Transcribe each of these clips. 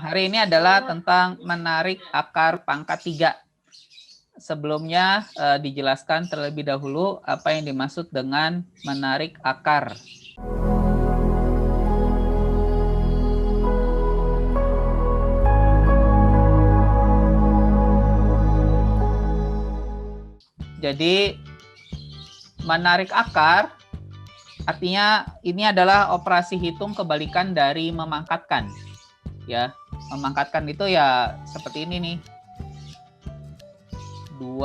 hari ini adalah tentang menarik akar pangkat 3. Sebelumnya dijelaskan terlebih dahulu apa yang dimaksud dengan menarik akar. Jadi menarik akar artinya ini adalah operasi hitung kebalikan dari memangkatkan. Ya, memangkatkan itu ya seperti ini nih. 2,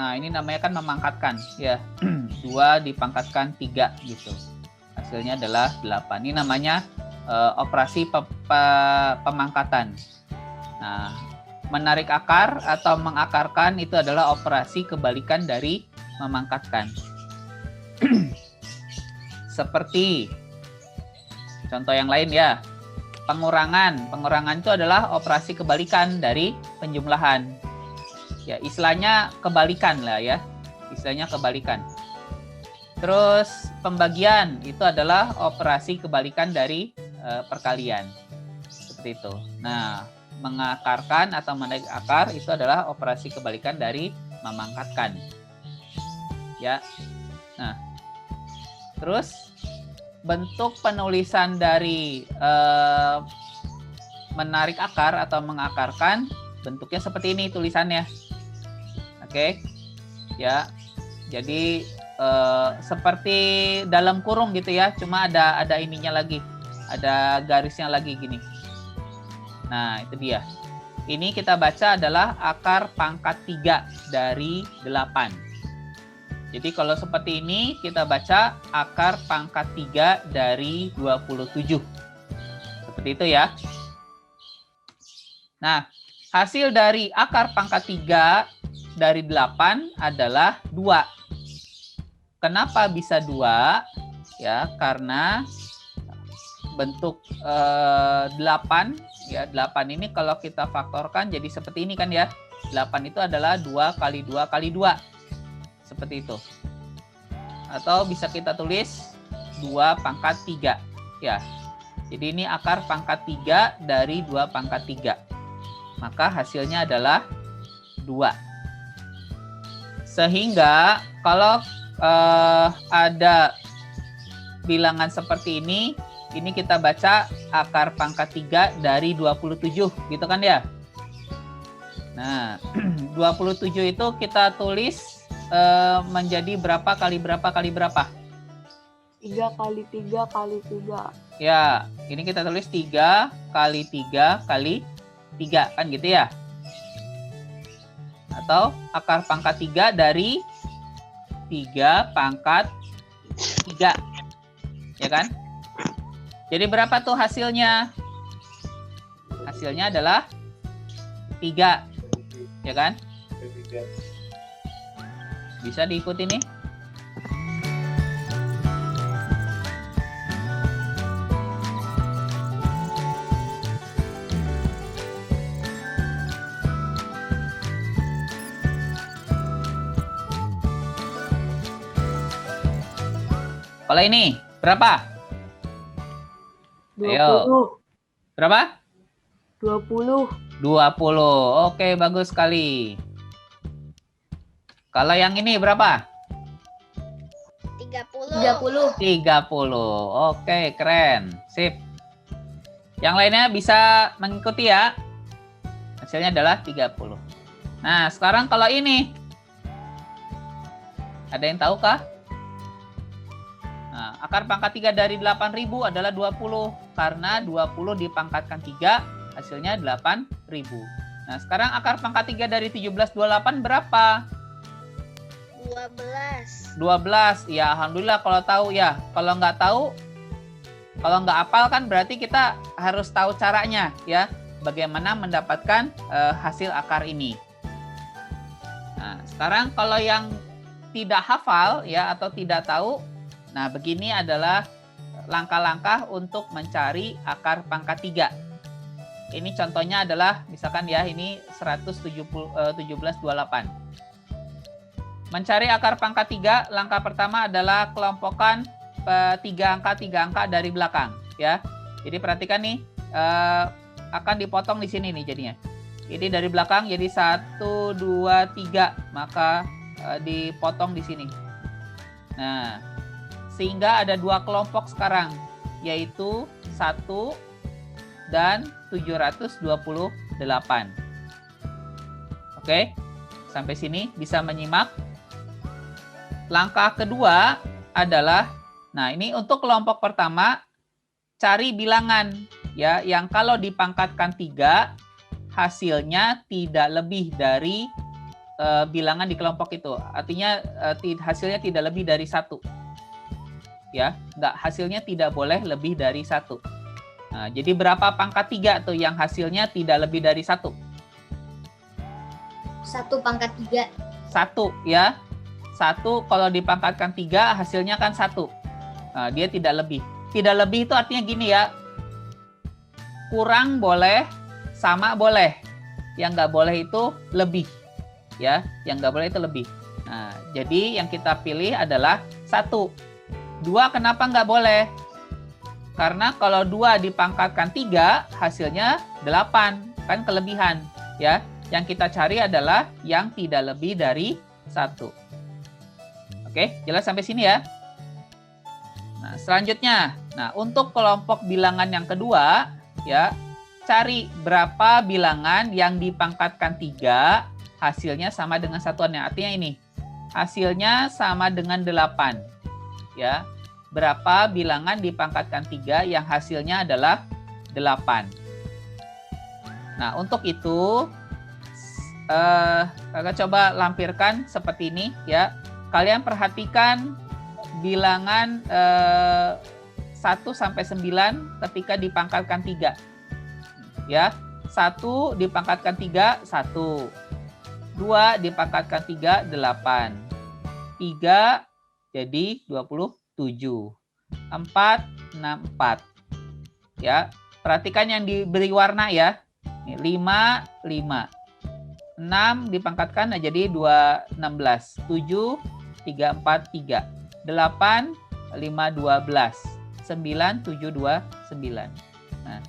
nah ini namanya kan memangkatkan ya. 2 dipangkatkan 3 gitu. Hasilnya adalah 8. Ini namanya operasi pemangkatan. Nah, menarik akar atau mengakarkan itu adalah operasi kebalikan dari memangkatkan. Seperti contoh yang lain ya. Pengurangan itu adalah operasi kebalikan dari penjumlahan. Ya, istilahnya kebalikan lah ya. Istilahnya kebalikan. Terus pembagian itu adalah operasi kebalikan dari perkalian. Seperti itu. Nah, mengakarkan atau menarik akar itu adalah operasi kebalikan dari memangkatkan. Ya. Nah, terus bentuk penulisan dari menarik akar atau mengakarkan bentuknya seperti ini tulisannya. Oke. Ya. Jadi seperti dalam kurung gitu ya, cuma ada ininya lagi. Ada garisnya lagi gini. Nah, itu dia. Ini kita baca adalah akar pangkat 3 dari 8. Jadi kalau seperti ini kita baca akar pangkat 3 dari 27. Seperti itu ya. Nah, hasil dari akar pangkat 3 dari 8 adalah 2. Kenapa bisa 2? Ya, karena bentuk 8 ya, 8 ini kalau kita faktorkan jadi seperti ini kan ya. 8 itu adalah 2 kali 2 kali 2. Seperti itu. Atau bisa kita tulis 2 pangkat 3. Ya. Jadi ini akar pangkat 3 dari 2 pangkat 3. Maka hasilnya adalah 2. Sehingga kalau ada bilangan seperti ini kita baca akar pangkat 3 dari 27. Gitu kan ya? Nah, 27 itu kita tulis menjadi berapa kali berapa kali berapa? 3 kali 3 kali 3. Ya, ini kita tulis 3 kali 3 kali 3 kan gitu ya? Atau akar pangkat 3 dari 3 pangkat 3. Ya kan? Jadi berapa tuh hasilnya? Hasilnya adalah 3. Ya kan? Bisa diikuti nih. Kalau ini berapa? 20. Ayo. Berapa? 20. 20. Oke, bagus sekali. Kalau yang ini berapa? 30. 30. Oke, keren. Sip. Yang lainnya bisa mengikuti ya. Hasilnya adalah 30. Nah, sekarang kalau ini. Ada yang tahu kah? Nah, akar pangkat 3 dari 8.000 adalah 20. Karena 20 dipangkatkan 3, hasilnya 8.000. Nah, sekarang akar pangkat 3 dari 1728 berapa? 12. Ya, alhamdulillah kalau tahu ya. Kalau nggak tahu, kalau nggak hafal kan berarti kita harus tahu caranya ya. Bagaimana mendapatkan hasil akar ini. Nah, sekarang kalau yang tidak hafal ya atau tidak tahu, nah begini adalah langkah-langkah untuk mencari akar pangkat 3. Ini contohnya adalah misalkan ya ini 1728. Mencari akar pangkat 3, langkah pertama adalah kelompokkan 3 angka dari belakang ya. Jadi perhatikan nih akan dipotong di sini nih jadinya. Jadi dari belakang jadi 1, 2, 3, maka dipotong di sini. Nah, sehingga ada 2 kelompok sekarang, yaitu 1 dan 728. Oke, sampai sini bisa menyimak. Langkah kedua adalah, nah ini untuk kelompok pertama, cari bilangan ya yang kalau dipangkatkan 3 hasilnya tidak lebih dari bilangan di kelompok itu. Artinya hasilnya tidak lebih dari 1. Ya, hasilnya tidak boleh lebih dari 1. Nah, jadi berapa pangkat 3 tuh yang hasilnya tidak lebih dari 1? 1 pangkat 3. 1 ya. 1 kalau dipangkatkan 3 hasilnya kan 1. Nah, dia tidak lebih. Tidak lebih itu artinya gini ya. Kurang boleh, sama boleh. Yang nggak boleh itu lebih. Ya, yang nggak boleh itu lebih. Nah, jadi yang kita pilih adalah 1. 2 kenapa nggak boleh? Karena kalau 2 dipangkatkan 3 hasilnya 8. Kan kelebihan. Ya, yang kita cari adalah yang tidak lebih dari 1. Oke, jelas sampai sini ya. Nah, selanjutnya, untuk kelompok bilangan yang kedua, ya, cari berapa bilangan yang dipangkatkan 3, hasilnya sama dengan satuannya. Artinya ini, hasilnya sama dengan 8. Ya, berapa bilangan dipangkatkan 3 yang hasilnya adalah 8. Nah, untuk itu, kakak coba lampirkan seperti ini ya. Kalian perhatikan bilangan 1 sampai 9 ketika dipangkatkan 3. Ya, 1 dipangkatkan 3, 1. 2 dipangkatkan 3, 8. 3 jadi 27. 4, 64. Ya, perhatikan yang diberi warna ya. 5, 5. 6 dipangkatkan jadi 2, 16. 7, 3, 4, 3. 8, 5, 12. 9, 7, 2, 9. Nah,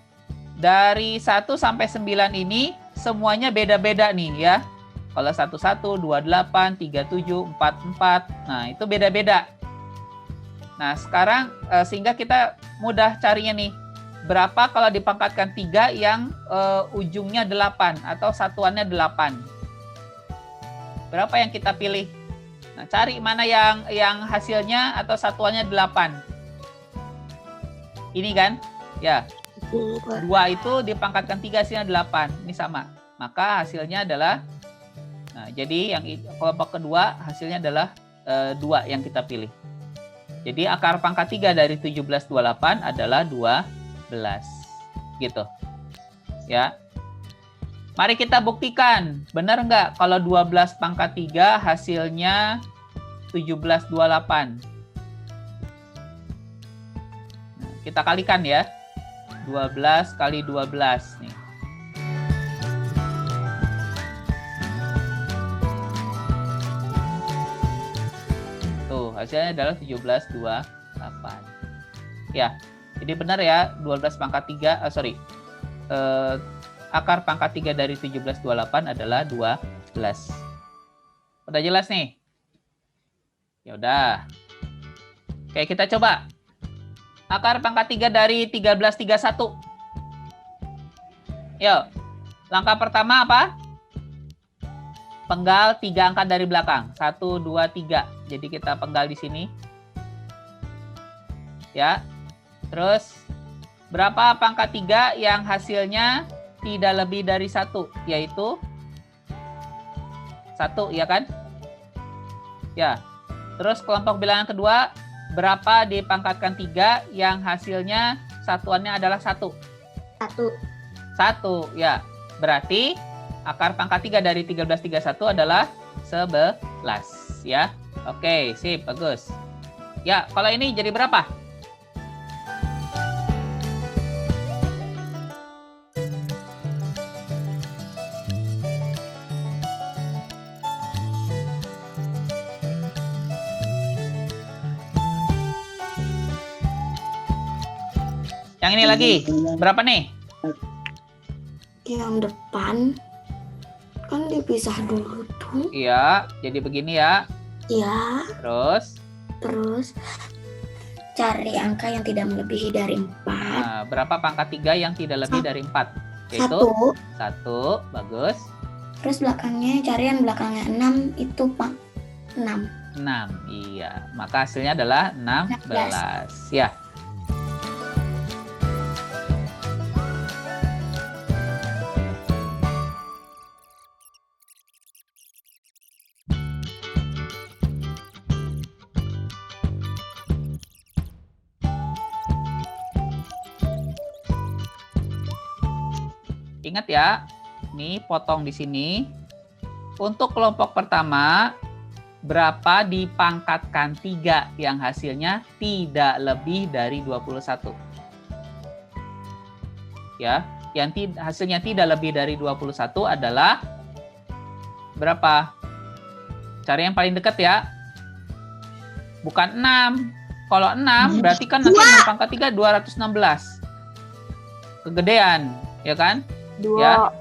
dari 1 sampai 9 ini semuanya beda-beda nih ya. Kalau 11, 28, 37, 44. Nah, itu beda-beda. Nah, sekarang sehingga kita mudah carinya nih. Berapa kalau dipangkatkan 3 yang ujungnya 8 atau satuannya 8? Berapa yang kita pilih? Nah, cari mana yang hasilnya atau satuannya 8. Ini kan? Ya. 2 itu dipangkatkan 3 hasilnya 8. Ini sama. Maka hasilnya adalah, nah, jadi yang kelompok kedua hasilnya adalah 2 yang kita pilih. Jadi akar pangkat 3 dari 1728 adalah 12. Gitu. Ya. Mari kita buktikan. Benar nggak kalau 12 pangkat 3 hasilnya 1728? Nah, kita kalikan ya. 12 kali 12 nih. Tuh, hasilnya adalah 1728. Ya. Jadi benar ya, 12 pangkat 3, akar pangkat 3 dari 1728 adalah 12. Udah jelas nih? Ya udah. Oke, kita coba. Akar pangkat 3 dari 1331. Yuk. Langkah pertama apa? Penggal 3 angka dari belakang. 1, 2, 3. Jadi kita penggal di sini. Ya. Terus, berapa pangkat 3 yang hasilnya tidak lebih dari 1, yaitu 1, ya kan? Ya. Terus kelompok bilangan kedua, berapa dipangkatkan 3 yang hasilnya satuannya adalah 1? 1. 1, ya. Berarti akar pangkat 3 dari 1331 adalah 11, ya. Oke, sip, bagus. Ya, kalau ini jadi berapa? Yang ini lagi, berapa nih? Yang depan kan dipisah dulu tuh. Iya, jadi begini ya. Ya, Terus, cari angka yang tidak melebihi dari 4. nah, berapa pangkat 3 yang tidak lebih dari 4? Yaitu 1. 1, bagus. Terus belakangnya cari yang belakangnya 6 itu 6. 6, iya. Maka hasilnya adalah 16. Ya. Ingat ya, nih potong di sini. Untuk kelompok pertama, berapa dipangkatkan 3 yang hasilnya tidak lebih dari 21? Ya, yang hasilnya tidak lebih dari 21 adalah berapa? Cari yang paling dekat ya. Bukan 6. Kalau 6 berarti kan nanti 6 pangkat 3 216. Kegedean, ya kan? 2. Ya.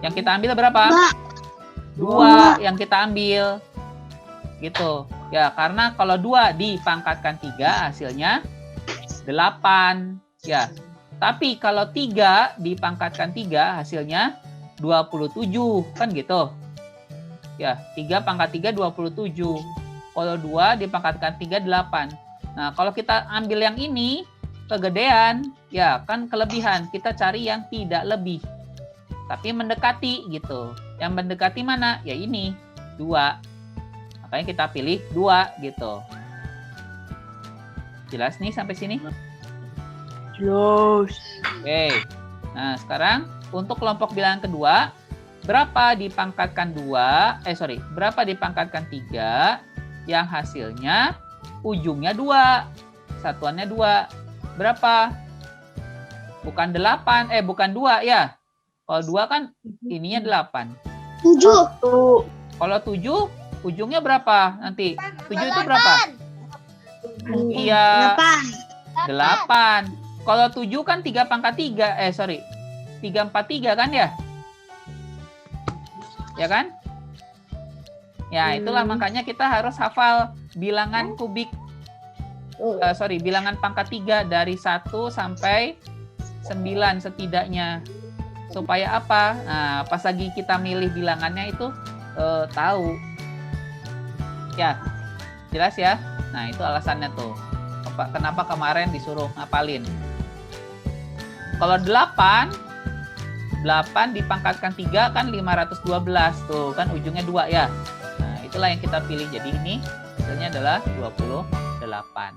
Yang kita ambil berapa? 2 yang kita ambil. Gitu. Ya, karena kalau 2 dipangkatkan 3 hasilnya 8. Ya. Tapi kalau 3 dipangkatkan 3 hasilnya 27. Kan gitu. Ya, 3 pangkat 3 27. Kalau 2 dipangkatkan 3 8. Nah, kalau kita ambil yang ini kegedean, ya kan kelebihan. Kita cari yang tidak lebih. Tapi mendekati gitu. Yang mendekati mana? Ya ini, 2. Makanya kita pilih 2 gitu. Jelas nih sampai sini? Jelas. Oke. Nah, sekarang untuk kelompok bilangan kedua, berapa dipangkatkan 2? Berapa dipangkatkan 3 yang hasilnya ujungnya 2. Satuannya 2. Berapa? Bukan 8, bukan 2 ya. Kalau 2 kan ininya 8. 7. Kalau 7, ujungnya berapa nanti? 7 itu berapa? Iya, 8. Kalau 7 kan 3 pangkat 3. 3 4 3 kan ya? Ya kan? Ya, itulah makanya kita harus hafal bilangan kubik. Bilangan pangkat 3 dari 1 sampai 9 setidaknya. Supaya apa? Nah, pas lagi kita milih bilangannya itu tahu. Ya, jelas ya? Nah, itu alasannya tuh. Kenapa kemarin disuruh ngapalin. Kalau 8 dipangkatkan 3 kan 512. Tuh, kan ujungnya 2 ya. Nah, itulah yang kita pilih. Jadi ini hasilnya adalah 28.